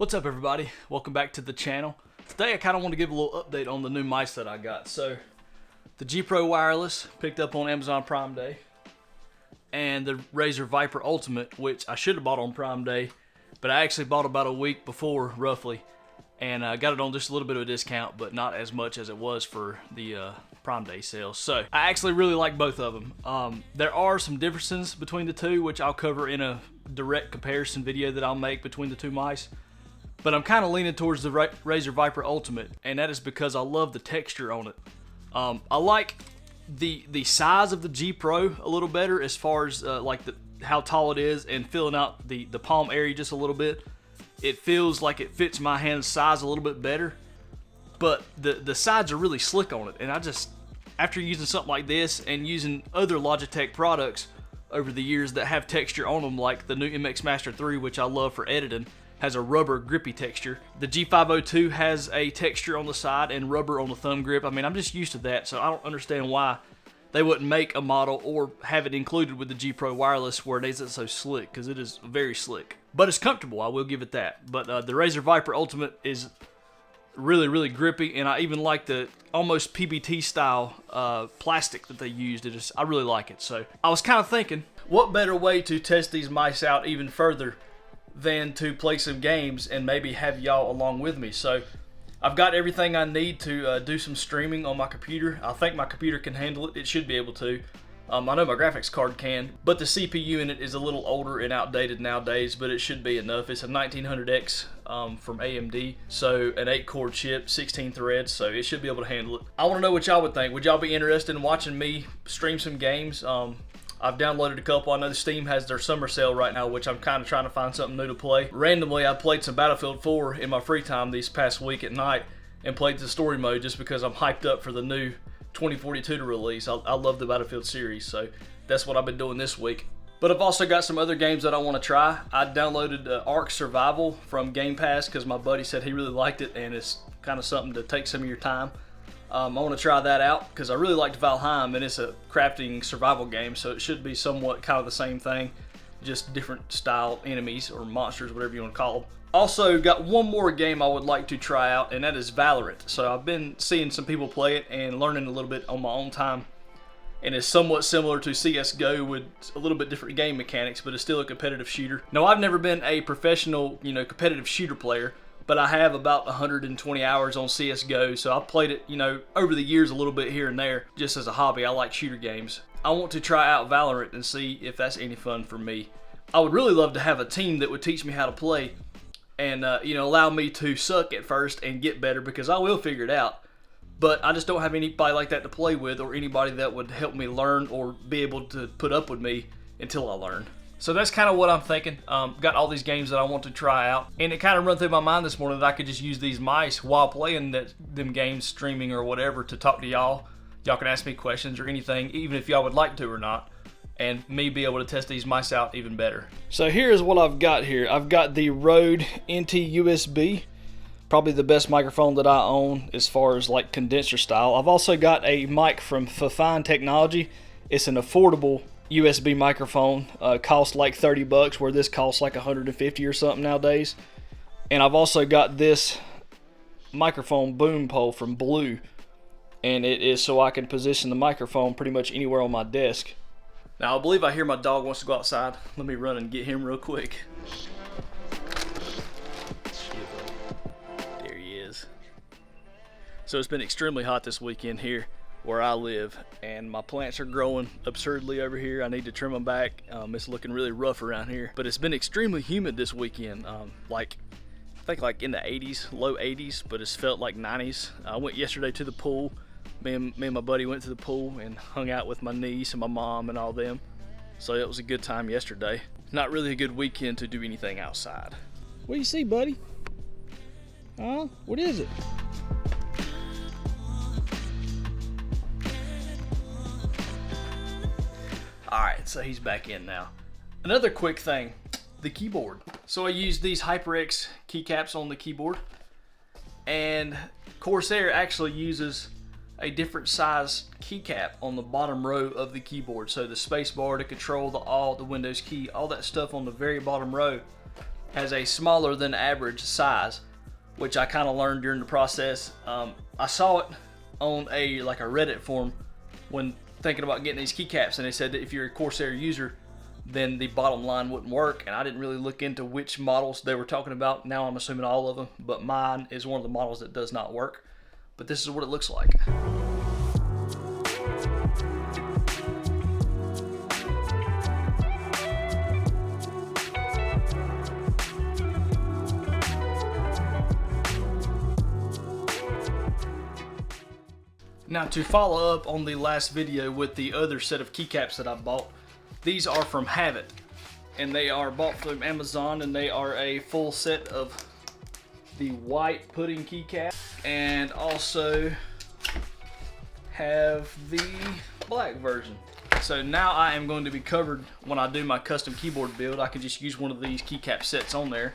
What's up, everybody? Welcome back to the channel. Today I kind of want to give a little update on the new mice that I got. So the G Pro Wireless picked up on Amazon Prime Day, and the Razer Viper Ultimate, which I should have bought on Prime Day, but I actually bought about a week before roughly, and I got it on just a little bit of a discount, but not as much as it was for the Prime Day sale. So I actually really like both of them. There are some differences between the two, which I'll cover in a direct comparison video that I'll make between the two mice. But I'm kind of leaning towards the Razer Viper Ultimate, and that is because I love the texture on it. I like the size of the G Pro a little better as far as like how tall it is and filling out the palm area just a little bit. It feels like it fits my hand size a little bit better, but the sides are really slick on it. And I just, after using something like this and using other Logitech products over the years that have texture on them, like the new MX Master 3, which I love for editing, has a rubber grippy texture. The G502 has a texture on the side and rubber on the thumb grip. I mean, I'm just used to that, so I don't understand why they wouldn't make a model or have it included with the G Pro Wireless where it isn't so slick, because it is very slick. But it's comfortable, I will give it that. But the Razer Viper Ultimate is really, really grippy, and I even like the almost PBT style plastic that they used. I really like it. So I was kind of thinking, what better way to test these mice out even further than to play some games and maybe have y'all along with me. So I've got everything I need to do some streaming on my computer. I think my computer can handle it. It should be able to. I know my graphics card can, but the CPU in it is a little older and outdated nowadays, but it should be enough. It's a 1900X from AMD, so an 8-core chip, 16 threads, so it should be able to handle it. I want to know what y'all would think. Would y'all be interested in watching me stream some games? I've downloaded a couple. I know Steam has their summer sale right now, which I'm kind of trying to find something new to play. Randomly, I played some Battlefield 4 in my free time this past week at night and played the story mode just because I'm hyped up for the new 2042 to release. I love the Battlefield series, so that's what I've been doing this week. But I've also got some other games that I want to try. I downloaded Ark Survival from Game Pass because my buddy said he really liked it, and it's kind of something to take some of your time. I want to try that out because I really liked Valheim, and it's a crafting survival game, so it should be somewhat kind of the same thing, just different style enemies or monsters, whatever you want to call them. Also got one more game I would like to try out, and that is Valorant. So I've been seeing some people play it and learning a little bit on my own time, and it's somewhat similar to CSGO with a little bit different game mechanics, but it's still a competitive shooter. Now, I've never been a professional, competitive shooter player, but I have about 120 hours on CSGO, so I've played it, over the years a little bit here and there, just as a hobby. I like shooter games. I want to try out Valorant and see if that's any fun for me. I would really love to have a team that would teach me how to play and, allow me to suck at first and get better, because I will figure it out. But I just don't have anybody like that to play with, or anybody that would help me learn or be able to put up with me until I learn. So that's kind of what I'm thinking. Got all these games that I want to try out, and it kind of run through my mind this morning that I could just use these mice while playing them games, streaming or whatever, to talk to y'all. Y'all can ask me questions or anything, even if y'all would like to or not, and me be able to test these mice out even better. So here's what I've got here. I've got the Rode NT USB, probably the best microphone that I own as far as like condenser style. I've also got a mic from Fifine Technology. It's an affordable USB microphone, costs like $30, where this costs like $150 or something nowadays. And I've also got this microphone boom pole from Blue, and it is so I can position the microphone pretty much anywhere on my desk. Now, I believe I hear my dog wants to go outside. Let me run and get him real quick. There he is. So it's been extremely hot this weekend here where I live, and my plants are growing absurdly over here. I need to trim them back. It's looking really rough around here, but it's been extremely humid this weekend. I think like in the 80s, low 80s, but it's felt like 90s. I went yesterday to the pool. Me and my buddy went to the pool and hung out with my niece and my mom and all them. So it was a good time yesterday. Not really a good weekend to do anything outside. What do you see, buddy? Huh? What is it? Alright, so he's back in now. Another quick thing, the keyboard. So I use these HyperX keycaps on the keyboard, and Corsair actually uses a different size keycap on the bottom row of the keyboard. So the space bar to control the Alt, the Windows key, all that stuff on the very bottom row has a smaller than average size, which I kind of learned during the process. I saw it on a Reddit forum when thinking about getting these keycaps, and they said that if you're a Corsair user, then the bottom line wouldn't work, and I didn't really look into which models they were talking about. Now I'm assuming all of them, but mine is one of the models that does not work. But this is what it looks like. Now, to follow up on the last video with the other set of keycaps that I bought, these are from Have It, and they are bought from Amazon, and they are a full set of the white pudding keycap, and also have the black version. So now I am going to be covered when I do my custom keyboard build. I can just use one of these keycap sets on there.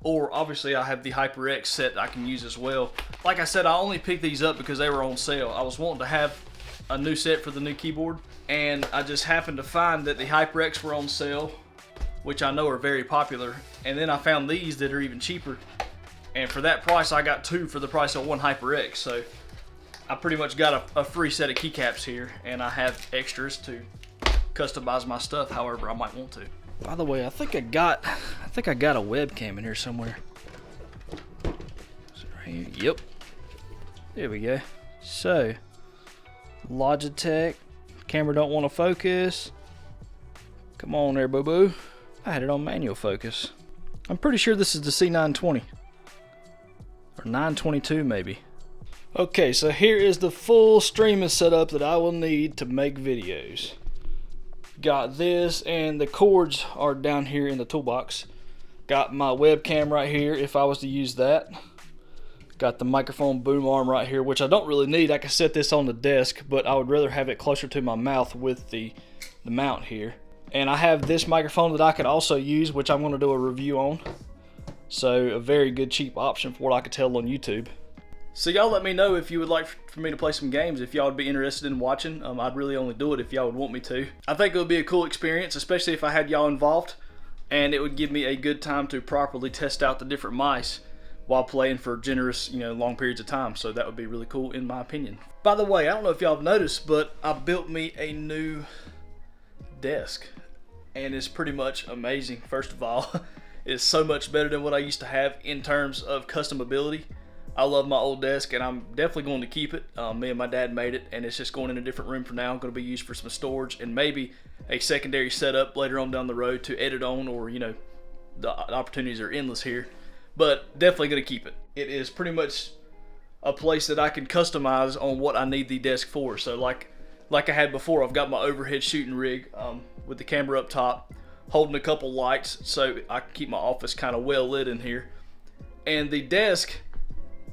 Or obviously I have the HyperX set I can use as well. Like I said, I only picked these up because they were on sale. I was wanting to have a new set for the new keyboard, and I just happened to find that the HyperX were on sale, which I know are very popular. And then I found these that are even cheaper. And for that price, I got two for the price of one HyperX. So I pretty much got a free set of keycaps here, and I have extras to customize my stuff however I might want to. By the way, I think I got a webcam in here somewhere. Is it right here? Yep. There we go. So, Logitech. Camera don't want to focus. Come on there, boo-boo. I had it on manual focus. I'm pretty sure this is the C920. Or 922 maybe. Okay, so here is the full streaming setup that I will need to make videos. Got this, and the cords are down here in the toolbox. Got my webcam right here if I was to use that. Got the microphone boom arm right here, which I don't really need. I can set this on the desk, but I would rather have it closer to my mouth with the mount here. And I have this microphone that I could also use, which I'm going to do a review on. So a very good cheap option for what I could tell on YouTube. So y'all let me know if you would like for me to play some games, if y'all would be interested in watching. I'd really only do it if y'all would want me to. I think it would be a cool experience, especially if I had y'all involved, and it would give me a good time to properly test out the different mice while playing for generous, long periods of time. So that would be really cool in my opinion. By the way, I don't know if y'all have noticed, but I built me a new desk, and it's pretty much amazing. First of all, it's so much better than what I used to have in terms of customability. I love my old desk, and I'm definitely going to keep it. Me and my dad made it, and it's just going in a different room for now. Going to be used for some storage and maybe a secondary setup later on down the road to edit on, or the opportunities are endless here. But definitely going to keep it. It is pretty much a place that I can customize on what I need the desk for. So like I had before, I've got my overhead shooting rig with the camera up top, holding a couple lights so I can keep my office kind of well lit in here. And the desk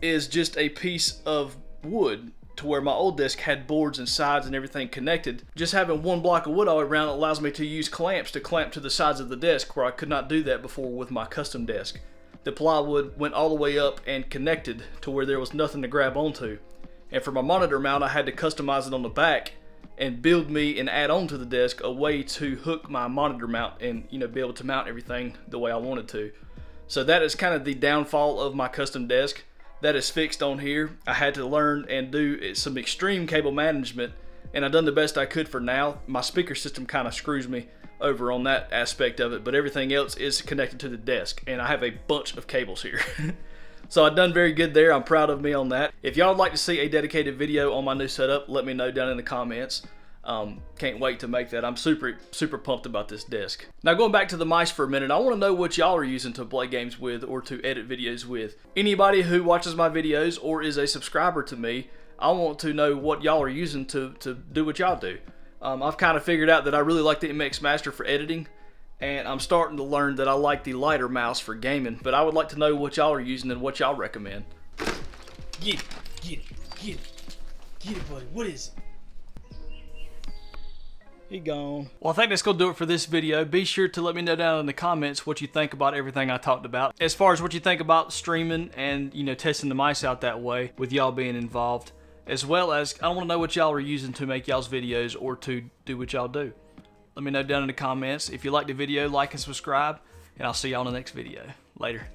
is just a piece of wood, to where my old desk had boards and sides and everything connected. Just having one block of wood all around allows me to use clamps to clamp to the sides of the desk, where I could not do that before with my custom desk. The plywood went all the way up and connected to where there was nothing to grab onto. And for my monitor mount, I had to customize it on the back and build me and add on to the desk a way to hook my monitor mount and be able to mount everything the way I wanted to. So that is kind of the downfall of my custom desk. That is fixed on here. I had to learn and do some extreme cable management, and I've done the best I could for now. My speaker system kind of screws me over on that aspect of it, but everything else is connected to the desk, and I have a bunch of cables here. So I've done very good there. I'm proud of me on that. If y'all would like to see a dedicated video on my new setup, let me know down in the comments. Can't wait to make that. I'm super pumped about this desk. Now, going back to the mice for a minute, I want to know what y'all are using to play games with or to edit videos with. Anybody who watches my videos or is a subscriber to me, I want to know what y'all are using to do what y'all do. I've kind of figured out that I really like the MX Master for editing, and I'm starting to learn that I like the lighter mouse for gaming, but I would like to know what y'all are using and what y'all recommend. Get it, get it, get it, get it, buddy. What is it? He gone. Well, I think that's going to do it for this video. Be sure to let me know down in the comments what you think about everything I talked about. As far as what you think about streaming and, testing the mice out that way with y'all being involved. As well as, I want to know what y'all are using to make y'all's videos or to do what y'all do. Let me know down in the comments. If you liked the video, like and subscribe. and I'll see y'all in the next video. Later.